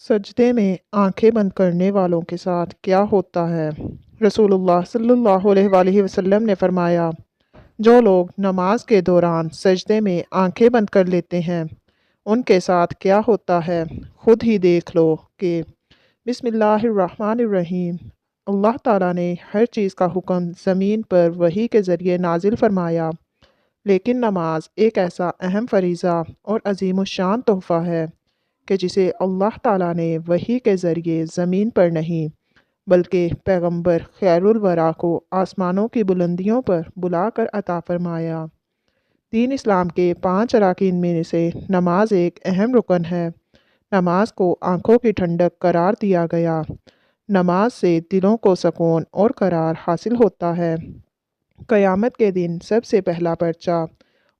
सजदे में आंखें बंद करने वालों के साथ क्या होता है? रसूलुल्लाह सल्लल्लाहु अलैहि वसल्लम ने फरमाया, जो लोग नमाज के दौरान सजदे में आंखें बंद कर लेते हैं, उनके साथ क्या होता है, खुद ही देख लो कि बिस्मिल्लाहिर्रहमानिर्रहीम। अल्लाह ताला ने हर चीज़ का हुक्म ज़मीन पर वही के ज़रिए नाजिल फरमाया, लेकिन नमाज एक ऐसा अहम फ़रीज़ा और अजीमुश्शान तोहफ़ा है कि जिसे अल्लाह ताला ने वही के ज़रिए ज़मीन पर नहीं बल्कि पैगंबर खैरुल वरा को आसमानों की बुलंदियों पर बुलाकर अता फरमाया। दीन इस्लाम के 5 अरकान में से नमाज एक अहम रुकन है। नमाज को आँखों की ठंडक करार दिया गया। नमाज से दिलों को सुकून और करार हासिल होता है। क़यामत के दिन सबसे पहला पर्चा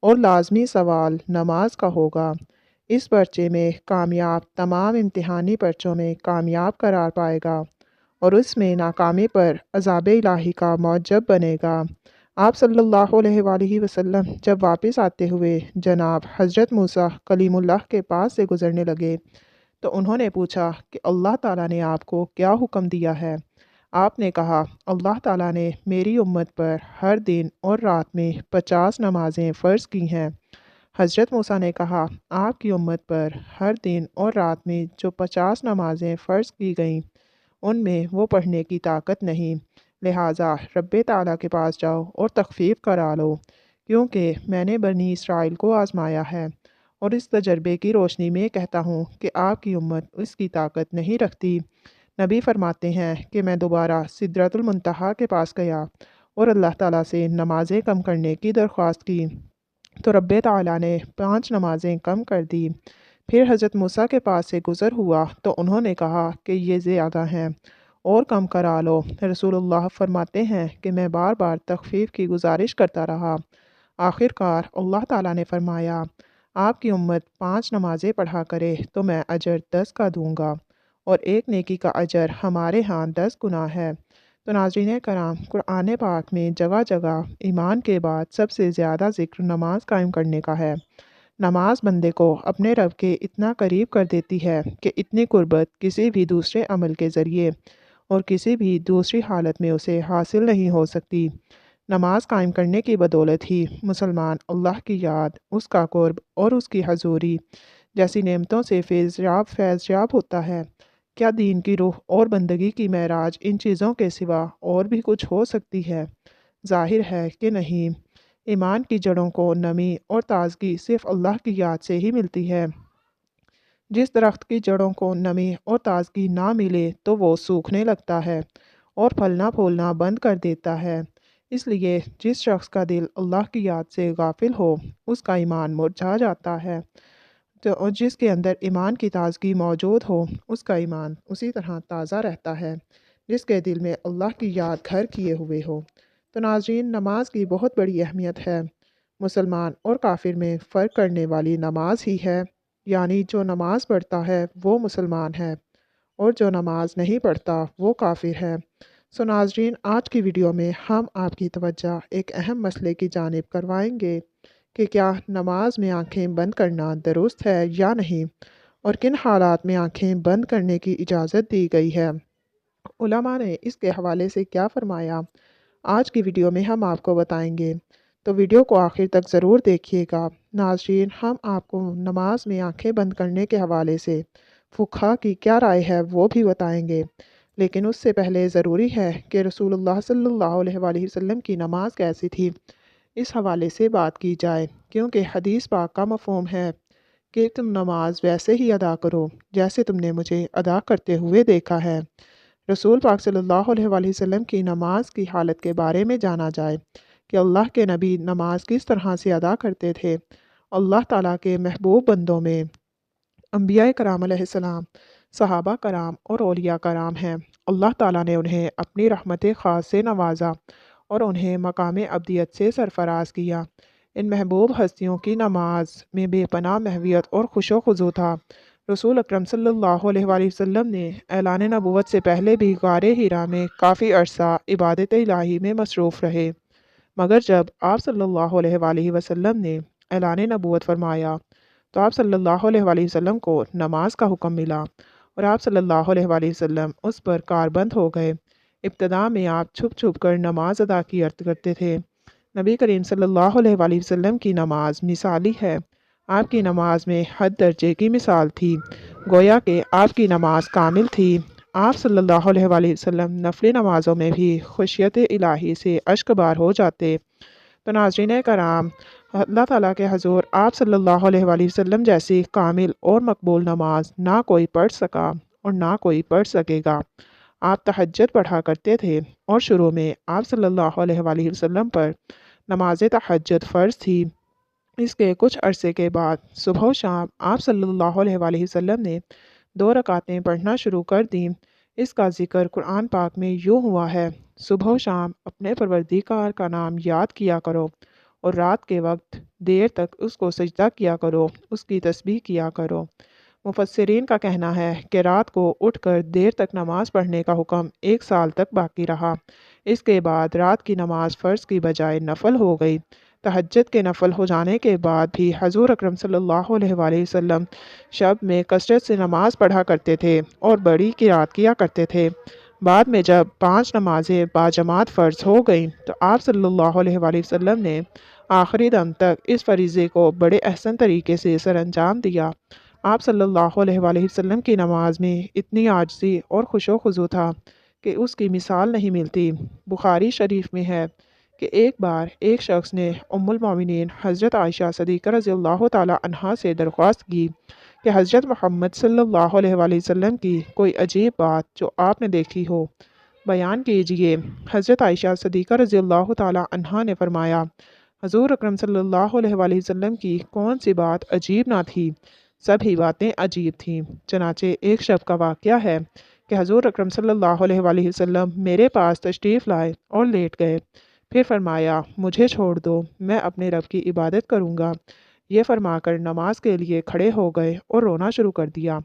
और लाज़मी सवाल नमाज का होगा। इस पर्चे में कामयाब तमाम इम्तिहानी पर्चों में कामयाब करार पाएगा और उसमें नाकामी पर अज़ाब इलाही का मौजब बनेगा। आप सल्लल्लाहु अलैहि वसल्लम जब वापस आते हुए जनाब हज़रत मूसा कलीमुल्लाह के पास से गुज़रने लगे तो उन्होंने पूछा कि अल्लाह ताला ने आपको क्या हुक्म दिया है? आपने कहा, अल्लाह ताला ने मेरी उम्मत पर हर दिन और रात में 50 नमाज़ें फ़र्ज़ की हैं। हज़रत मूसा ने कहा, आपकी उम्मत पर हर दिन और रात में जो 50 नमाज़ें फ़र्ज़ की गईं, उनमें वो पढ़ने की ताकत नहीं, लिहाजा रब्बे ताला के पास जाओ और तख़फ़ीफ़ करा लो, क्योंकि मैंने बनी इसराइल को आज़माया है और इस तजर्बे की रोशनी में कहता हूँ कि आपकी उम्मत इसकी ताकत नहीं रखती। नबी फरमाते हैं कि मैं दोबारा सिदरतुल मुंतहा के पास गया और अल्लाह ताला से नमाज़ें कम करने की दरख्वास्त की, तो रब्बे ताला ने 5 नमाज़ें कम कर दी। फिर हज़रत मूसा के पास से गुज़र हुआ तो उन्होंने कहा कि ये ज़्यादा हैं और कम करा लो। रसूलुल्लाह फरमाते हैं कि मैं बार बार तख़फ़ीफ़ की गुजारिश करता रहा। आखिरकार अल्लाह ताला ने फरमाया, आपकी उम्मत 5 नमाज़ें पढ़ा करे तो मैं अजर 10 का दूँगा और एक नेकी का अजर हमारे यहाँ 10 गुना है। तो नाज़रीन कराम, कुरान पाक में जगह जगह ईमान के बाद सबसे ज़्यादा ज़िक्र नमाज कायम करने का है। नमाज बंदे को अपने रब के इतना करीब कर देती है कि इतनी कुर्बत किसी भी दूसरे अमल के ज़रिए और किसी भी दूसरी हालत में उसे हासिल नहीं हो सकती। नमाज कायम करने की बदौलत ही मुसलमान अल्लाह की याद, उसका कुर्ब और उसकी हजूरी जैसी नेमतों से फैज़याब होता है। क्या दीन की रूह और बंदगी की महराज इन चीज़ों के सिवा और भी कुछ हो सकती है? ज़ाहिर है कि नहीं। ईमान की जड़ों को नमी और ताज़गी सिर्फ़ अल्लाह की याद से ही मिलती है। जिस दरख्त की जड़ों को नमी और ताज़गी ना मिले तो वो सूखने लगता है और फलना फूलना बंद कर देता है। इसलिए जिस शख्स का दिल अल्लाह की याद से गाफिल हो, उसका ईमान मुरझा जाता है। तो और जिसके अंदर ईमान की ताज़गी मौजूद हो, उसका ईमान उसी तरह ताज़ा रहता है जिसके दिल में अल्लाह की याद घर किए हुए हो। तो नाज़रीन, नमाज की बहुत बड़ी अहमियत है। मुसलमान और काफिर में फ़र्क करने वाली नमाज ही है, यानी जो नमाज पढ़ता है वो मुसलमान है और जो नमाज नहीं पढ़ता वो काफिर है। सो नाज़रीन, आज की वीडियो में हम आपकी तवज्जो एक अहम मसले की जानिब करवाएंगे कि क्या नमाज में आंखें बंद करना दुरुस्त है या नहीं, और किन हालात में आंखें बंद करने की इजाज़त दी गई है। उलमा ने इसके हवाले से क्या फ़रमाया, आज की वीडियो में हम आपको बताएंगे। तो वीडियो को आखिर तक ज़रूर देखिएगा। नाज़रीन, हम आपको नमाज में आंखें बंद करने के हवाले से फ़ुक़हा की क्या राय है वो भी बताएंगे, लेकिन उससे पहले ज़रूरी है कि रसूलुल्लाह सल्लल्लाहु अलैहि वसल्लम की नमाज कैसी थी, इस हवाले से बात की जाए, क्योंकि हदीस पाक का मफ़हूम है कि तुम नमाज वैसे ही अदा करो जैसे तुमने मुझे अदा करते हुए देखा है। रसूल पाक सल्लल्लाहु अलैहि वसल्लम की नमाज की हालत के बारे में जाना जाए कि अल्लाह के नबी नमाज किस तरह से अदा करते थे। अल्लाह ताला के महबूब बंदों में अम्बिया कराम अलैहिस्सलाम, सहाबा कराम और औलिया कराम हैं। अल्लाह ताला ने उन्हें अपनी रहमत ख़ास से नवाजा और उन्हें मकाम अब्दियत से सरफराज किया। इन महबूब हस्तियों की नमाज में बेपनाह महवियत और खुशो खुजू था। रसूल अकरम सल्लल्लाहु अलैहि वसल्लम ने ऐलान नबूवत से पहले भी गारे हिरा में काफ़ी अरसा इबादत इलाही में मसरूफ़ रहे, मगर जब आप सल्लल्लाहु अलैहि वसल्लम ने ऐलान नबूवत फरमाया तो आप सल्लल्लाहु अलैहि वसल्लम को नमाज का हुक्म मिला और आप सल्लल्लाहु अलैहि वसल्लम उस पर कारबंद हो गए। इब्तदा में आप छुप छुप कर नमाज अदा किया करते थे। नबी करीम सल्लल्लाहु अलैहि वसल्लम की नमाज मिसाली है। आपकी नमाज में हद दर्जे की मिसाल थी, गोया कि आपकी नमाज कामिल थी। आप सल्लल्लाहु अलैहि वसल्लम नफली नमाज़ों में भी खुशियत इलाही से अश्कबार हो जाते। तो नाज़रीन कराम, अल्लाह ताला के हज़ूर आप सल्लल्लाहु अलैहि वसल्लम जैसी कामिल और मकबूल नमाज ना कोई पढ़ सका और ना कोई पढ़ सकेगा। आप तहज्जुद पढ़ा करते थे और शुरू में आप सल्लल्लाहु अलैहि वसल्लम पर नमाज तहज्जुद फ़र्ज़ थी। इसके कुछ अरसे के बाद सुबह व शाम आप सल्लल्लाहु अलैहि वसल्लम ने 2 रकातें पढ़ना शुरू कर दी। इसका ज़िक्र कुरान पाक में यूँ हुआ है, सुबह व शाम अपने परवरदिगार का नाम याद किया करो और रात के वक्त देर तक उसको सजदा किया करो, उसकी तस्बीह किया करो। मुफस्सिरीन का कहना है कि रात को उठकर देर तक नमाज पढ़ने का हुक्म 1 साल तक बाकी रहा। इसके बाद रात की नमाज फ़र्ज़ की बजाय नफल हो गई। तहज्जुद के नफल हो जाने के बाद भी हज़ूर अकरम सल्लल्लाहु अलैहि वसल्लम शब में कसरत से नमाज पढ़ा करते थे और बड़ी किरात किया करते थे। बाद में जब 5 नमाजें बाजमात फ़र्ज़ हो गईं तो आप सल्लल्लाहु अलैहि वसल्लम ने आखिरी दम तक इस फ़रीज़े को बड़े अहसन तरीके से सरअंजाम दिया। आप सल्लल्लाहु अलैहि वसल्लम की नमाज में इतनी आजिज़ी और खुशो खुज़ू था कि उसकी मिसाल नहीं मिलती। बुखारी शरीफ में है कि एक बार एक शख्स ने उम्मुल मोमिनीन हज़रत आयशा सिद्दीक़ा रज़ियल्लाहु ताला अन्हा से दरख्वास्त की कि हज़रत मोहम्मद सल्लल्लाहु अलैहि वसल्लम की कोई अजीब बात जो आपने देखी हो बयान कीजिए। हज़रत आयशा सिद्दीक़ा रज़ियल्लाहु ताला अन्हा ने फरमाया, हज़ूर अकरम सल्लल्लाहु अलैहि वसल्लम की कौन सी बात अजीब ना थी, सभी बातें अजीब थीं। चनाचे एक शब का वाक़या है कि हज़ूर अकरम सल्लल्लाहु अलैहि वसल्लम मेरे पास तशरीफ़ लाए और लेट गए। फिर फरमाया, मुझे छोड़ दो, मैं अपने रब की इबादत करूँगा। ये फरमाकर नमाज के लिए खड़े हो गए और रोना शुरू कर दिया,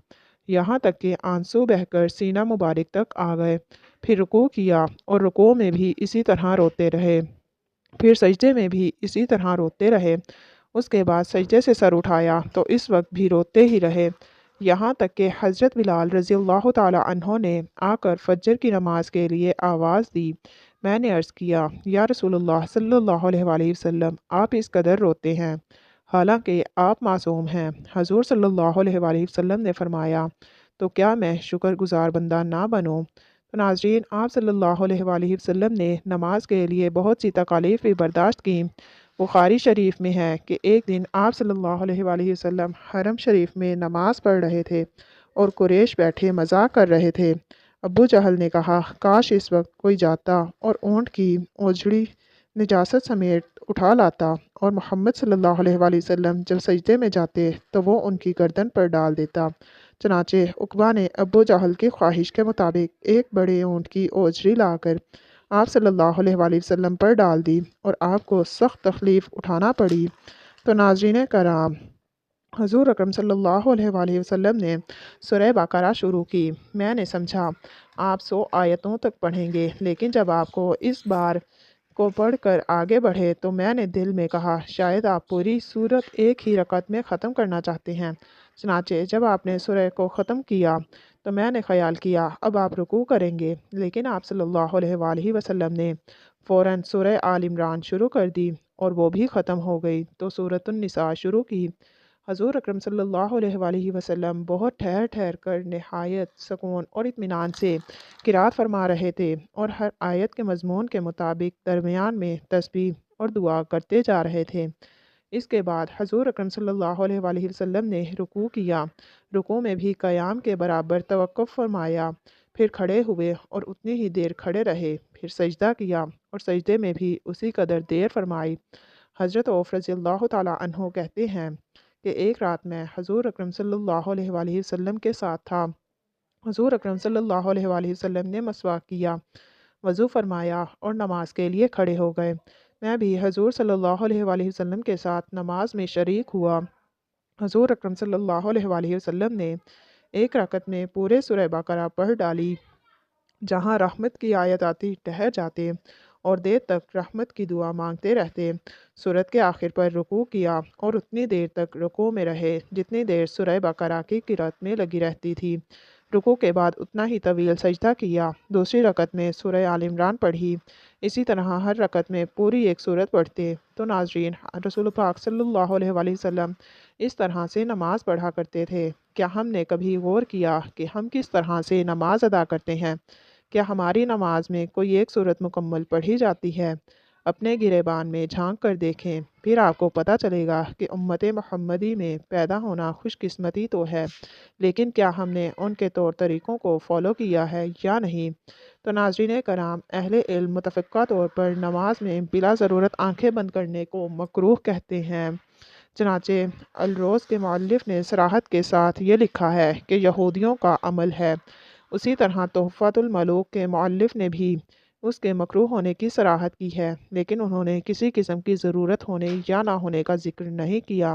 यहाँ तक कि आंसू बहकर सीना मुबारक तक आ गए। फिर रुकू किया और रुकू में भी इसी तरह रोते रहे, फिर सजदे में भी इसी तरह रोते रहे। उसके बाद सजदे से सर उठाया तो इस वक्त भी रोते ही रहे, यहाँ तक कि हज़रत बिलाल रज़ियल्लाहु ताला अन्हो ने आकर फज्र की नमाज के लिए आवाज़ दी। मैंने अर्ज़ किया, या रसूलुल्लाह सल्लल्लाहु अलैहि वसल्लम, आप इस कदर रोते हैं, हालांकि आप मासूम हैं। हज़ूर सल्लल्लाहु अलैहि वसल्लम ने फरमाया, तो क्या मैं शुक्रगुज़ार बंदा ना बनूं? तो नाज़रीन, आप सल्लल्लाहु अलैहि वसल्लम ने नमाज के लिए बहुत सी तकालीफ भी बर्दाश्त की। बुखारी शरीफ में है कि एक दिन आप सल्लल्लाहु अलैहि वसल्लम हरम शरीफ में नमाज पढ़ रहे थे और कुरैश बैठे मजाक कर रहे थे। अबू जहल ने कहा, काश इस वक्त कोई जाता और ऊँट की ओझड़ी निजासत समेत उठा लाता और मोहम्मद सल्लल्लाहु अलैहि वसल्लम जब सजदे में जाते तो वो उनकी गर्दन पर डाल देता। चनाचे उकबा ने अबू जहल की ख्वाहिश के मुताबिक एक बड़े ऊँट की ओझड़ी लाकर आप सल्लल्लाहु अलैहि वसल्लम पर डाल दी और आपको सख्त तकलीफ़ उठाना पड़ी। तो नाज़रीन कराम, हज़ूर अकरम सल्लल्लाहु अलैहि वसल्लम ने सूरह बकरा शुरू की। मैंने समझा आप 100 आयतों तक पढ़ेंगे, लेकिन जब आपको इस बार को पढ़कर आगे बढ़े तो मैंने दिल में कहा, शायद आप पूरी सूरत एक ही रकत में ख़त्म करना चाहते हैं। चनाचे जब आपने सूरह को ख़त्म किया तो मैंने ख़याल किया अब आप रुकू करेंगे, लेकिन आप सल्लल्लाहु अलैहि वसल्लम ने फ़ौरन सूरह आल इमरान शुरू कर दी और वो भी ख़त्म हो गई तो सूरतुन निसा शुरू की। हज़ूर अकरम सल्लल्लाहु अलैहि वसल्लम बहुत ठहर ठहर कर नहायत सुकून और इत्मीनान से क़िरात फरमा रहे थे और हर आयत के मज़मून के मुताबिक दरमियान में तस्बीह और दुआ करते जा रहे थे। इसके बाद हज़ूर अकरम सल्लल्लाहु अलैहि वसल्लम ने रुकू किया, रुकू में भी क़याम के बराबर तवक्कुफ़ फरमाया, फिर खड़े हुए और उतनी ही देर खड़े रहे, फिर सजदा किया और सजदे में भी उसी कदर देर फरमाई। हज़रत औफ़ रज़ियल्लाहु ताला अन्हु कहते हैं कि एक रात मैं हज़ूर अकरम सल्लल्लाहु अलैहि वसल्लम के साथ था। हज़ूर अकरम सल्लल्लाहु अलैहि वसल्लम ने मसवाक किया, वज़ू फरमाया और नमाज के लिए खड़े हो गए। मैं भी हज़ूर सल्लल्लाहु अलैहि वसल्लम के साथ नमाज में शरीक हुआ। हज़ूर अकरम सल्लल्लाहु अलैहि वसल्लम ने एक रकत में पूरे सूरह बकरा पढ़ डाली। जहाँ रहमत की आयत आती ठहर जाते और देर तक रहमत की दुआ मांगते रहते। सूरत के आखिर पर रुकू किया और उतनी देर तक रुकू में रहे जितनी देर सूरह बकरा की क़िरात में लगी रहती थी। रुकू के बाद उतना ही तवील सजदा किया। दूसरी रकत में सूरह आल इमरान पढ़ी। इसी तरह हर रकत में पूरी एक सूरत पढ़ते। तो नाज़रीन, रसूल पाक सल्लल्लाहु अलैहि वसल्लम इस तरह से नमाज़ पढ़ा करते थे। क्या हमने कभी गौर किया कि हम किस तरह से नमाज अदा करते हैं? क्या हमारी नमाज में कोई एक सूरत मुकम्मल पढ़ी जाती है? अपने गिरेबान में झांक कर देखें, फिर आपको पता चलेगा कि उम्मत मोहम्मदी में पैदा होना खुशकिस्मती तो है, लेकिन क्या हमने उनके तौर तरीक़ों को फ़ॉलो किया है या नहीं? तो नाज़रीन कराम, अहले इल्म मुतफ़क्का तौर पर नमाज में बिला ज़रूरत आंखें बंद करने को मकरूह कहते हैं। चनाचे अलरोज़ के मुअल्लिफ़ ने सराहत के साथ ये लिखा है कि यहूदियों का अमल है। उसी तरह तोहफ़तुल मलूक के मुअल्लिफ़ ने भी उसके मकरूह होने की सराहत की है, लेकिन उन्होंने किसी किस्म की ज़रूरत होने या ना होने का ज़िक्र नहीं किया।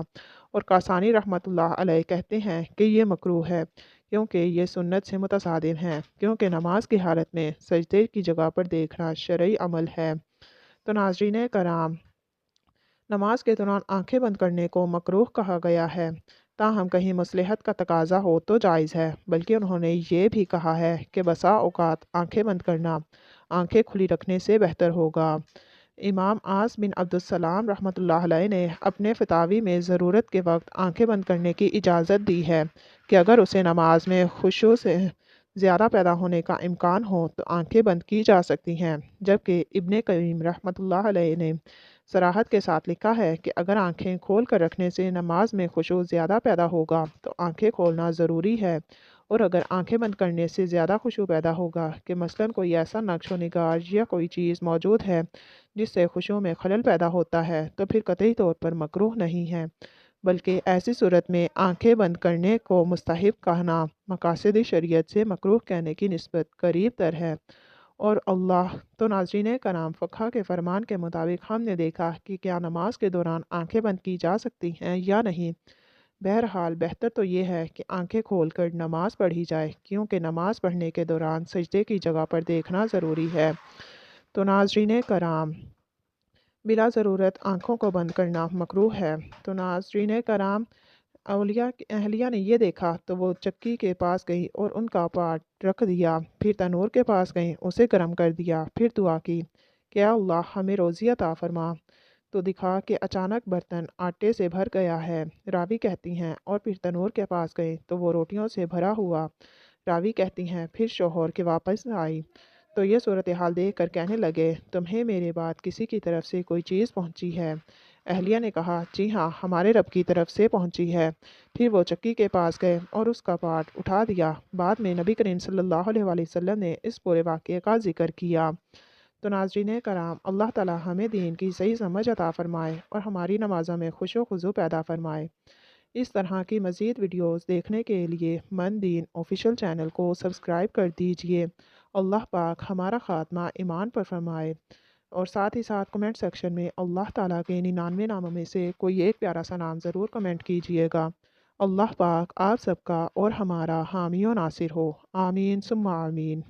और कासानी रहमतुल्लाह अलैह कहते हैं कि ये मकरूह है क्योंकि ये सुन्नत से मुतसादिम है, क्योंकि नमाज की हालत में सजदे की जगह पर देखना शरई अमल है। तो नाज़रीन कराम, नमाज के दौरान आंखें बंद करने को मकरूह कहा गया है, ताहम कहीं मसलहत का तकाजा हो तो जायज़ है। बल्कि उन्होंने ये भी कहा है कि बसा औकात आंखें बंद करना आंखें खुली रखने से बेहतर होगा। इमाम आस बिन अब्दुस्सलाम रहमतुल्लाह अलैह ने अपने फतावी में ज़रूरत के वक्त आंखें बंद करने की इजाज़त दी है कि अगर उसे नमाज में खुशू से ज़्यादा पैदा होने का इम्कान हो तो आंखें बंद की जा सकती हैं। जबकि इब्ने करीम रहमतुल्लाह अलैह ने सराहत के साथ लिखा है कि अगर आंखें खोल कर रखने से नमाज में खुशू ज़्यादा पैदा होगा तो आंखें खोलना ज़रूरी है, और अगर आंखें बंद करने से ज़्यादा खुशू पैदा होगा कि मसलन कोई ऐसा नक्श व निगार या कोई चीज़ मौजूद है जिससे खुशू में खलल पैदा होता है, तो फिर कतई तौर पर मकरूह नहीं है। बल्कि ऐसी सूरत में आंखें बंद करने को मुस्तहब कहना मकासद शरीयत से मकरूह कहने की निस्बत करीब तर है। और अल्लाह तो नाज़रीन कराम, फ़क़हा के फ़रमान के मुताबिक हमने देखा कि क्या नमाज के दौरान आंखें बंद की जा सकती हैं या नहीं। बहरहाल बेहतर तो ये है कि आंखें खोलकर नमाज पढ़ी जाए, क्योंकि नमाज पढ़ने के दौरान सजदे की जगह पर देखना ज़रूरी है। तो नाज़रीन कराम, बिला ज़रूरत आँखों को बंद करना मकरूह है। तो नाज़रीन कराम, अहलिया ने ये देखा तो वो चक्की के पास गई और उनका पाट रख दिया। फिर तनूर के पास गई, उसे गर्म कर दिया। फिर दुआ की कि या अल्लाह हमें रोज़ी अता फरमा। तो दिखा कि अचानक बर्तन आटे से भर गया है। रावी कहती हैं और फिर तनूर के पास गए तो वो रोटियों से भरा हुआ। रावी कहती हैं फिर शौहर के वापस आई तो ये सूरत हाल देख कर कहने लगे, तुम्हें मेरे बाद किसी की तरफ से कोई चीज़ पहुंची है? अहलिया ने कहा, जी हाँ, हमारे रब की तरफ से पहुंची है। फिर वो चक्की के पास गए और उसका पाट उठा दिया। बाद में नबी करीम सल्लल्लाहु अलैहि वसल्लम ने इस पूरे वाक़ये का जिक्र किया। तो नाज़रीन कराम, अल्लाह ताला हमें दीन की सही समझ अता फ़रमाए और हमारी नमाज़ों में खुशो खुजू पैदा फ़रमाए। इस तरह की मज़ीद वीडियोज़ देखने के लिए मन दीन ऑफिशियल चैनल को सब्सक्राइब कर दीजिए। अल्लाह पाक हमारा ख़ात्मा ईमान पर फ़रमाए। और साथ ही साथ कमेंट सेक्शन में अल्लाह ताला के 99 नामों में से कोई एक प्यारा सा नाम ज़रूर कमेंट कीजिएगा। अल्लाह पाक आप सबका और हमारा हामी और नासिर हो। आमीन सुम्मा आमीन।